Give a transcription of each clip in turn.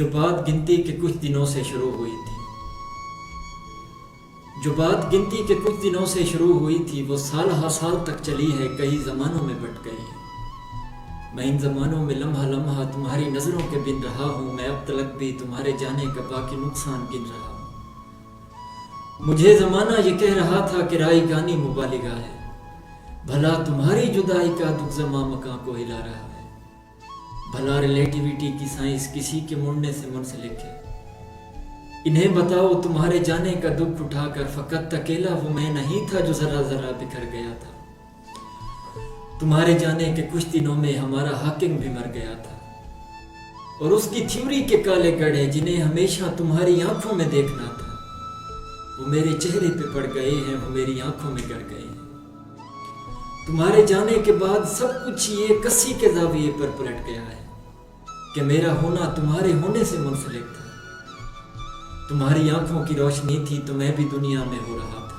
جو بات گنتی کے کچھ دنوں سے شروع ہوئی تھی وہ سال ہا سال تک چلی ہے، کئی زمانوں میں بٹ گئی ہے۔ میں ان زمانوں میں لمحہ لمحہ تمہاری نظروں کے بن رہا ہوں، میں اب تلک بھی تمہارے جانے کا باقی نقصان گن رہا ہوں۔ مجھے زمانہ یہ کہہ رہا تھا کہ رائی گانی مبالغہ ہے، بھلا تمہاری جدائی کا دکھ زماں مکاں کو ہلا رہا ہے۔ بھلا ریلیٹیویٹی کی سائنس کسی کے مڑنے سے منسلک ہے۔ انہیں بتاؤ تمہارے جانے کا دکھ اٹھا کر فقط اکیلا وہ میں نہیں تھا جو ذرا ذرا بکھر گیا تھا۔ تمہارے جانے کے کچھ دنوں میں ہمارا حاکم بھی مر گیا تھا، اور اس کی تھیوری کے کالے گڑھے جنہیں ہمیشہ تمہاری آنکھوں میں دیکھنا تھا، وہ میرے چہرے پہ پڑ گئے ہیں، وہ میری آنکھوں میں گڑ گئے ہیں۔ تمہارے جانے کے بعد سب کچھ یہ کسی کے زاویے پر پلٹ گیا ہے کہ میرا ہونا تمہارے ہونے سے منسلک تھا۔ تمہاری آنکھوں کی روشنی تھی تو میں بھی دنیا میں ہو رہا تھا،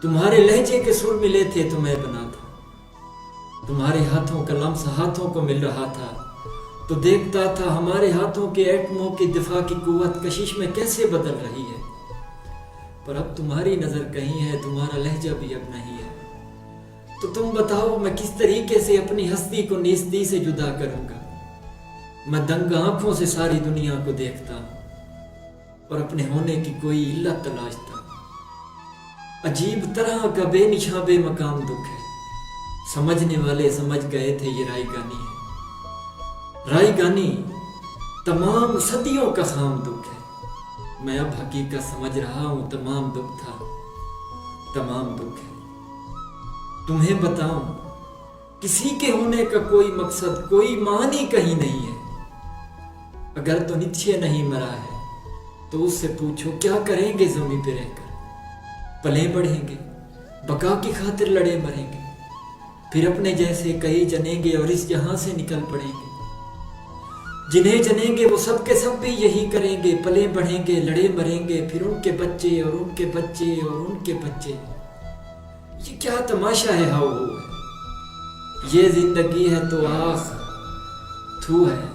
تمہارے لہجے کے سر ملے تھے تو میں بنا تھا، تمہارے ہاتھوں کا لمس ہاتھوں کو مل رہا تھا تو دیکھتا تھا ہمارے ہاتھوں کے ایٹموں کی دفاع کی قوت کشش میں کیسے بدل رہی ہے۔ پر اب تمہاری نظر کہیں ہے، تمہارا لہجہ بھی اب نہیں ہے، تو تم بتاؤ میں کس طریقے سے اپنی ہستی کو نیستی سے جدا کروں گا۔ میں دنگ آنکھوں سے ساری دنیا کو دیکھتا ہوں اور اپنے ہونے کی کوئی علت تلاشتا ہوں۔ عجیب طرح کا بے نشاں بے مقام دکھ ہے، سمجھنے والے سمجھ گئے تھے یہ رائی گانی ہے۔ رائی گانی تمام صدیوں کا خام دکھ ہے، میں اب حقیقت سمجھ رہا ہوں، تمام دکھ تھا، تمام دکھ ہے۔ تمہیں بتاؤں کسی کے ہونے کا کوئی مقصد کوئی معنی کہیں نہیں ہے۔ اگر تو نیچے نہیں مرا ہے تو اس سے پوچھو کیا کریں گے زمین پہ رہ کر؟ پلیں بڑھیں گے، بقا کی خاطر لڑے مریں گے، پھر اپنے جیسے کئی جنیں گے اور اس جہاں سے نکل پڑیں گے۔ جنہیں جنیں گے وہ سب کے سب بھی یہی کریں گے، پلیں بڑھیں گے، لڑے مریں گے، پھر ان کے بچے اور ان کے بچے اور ان کے بچے۔ یہ کیا تماشا ہے، ہاؤ ہو ہے یہ زندگی ہے تو آخ تھو ہے۔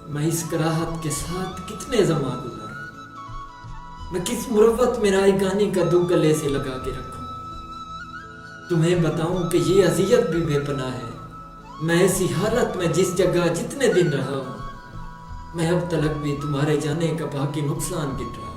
میں اس کراہت کے ساتھ کتنے زمان گزاروں، میں کس مروت میں رائی گانی کا دو گلے سے لگا کے رکھوں۔ تمہیں بتاؤں کہ یہ اذیت بھی بے پناہ ہے، میں ایسی حالت میں جس جگہ جتنے دن رہا ہوں، میں اب تلک بھی تمہارے جانے کا باقی نقصان گن رہا ہوں۔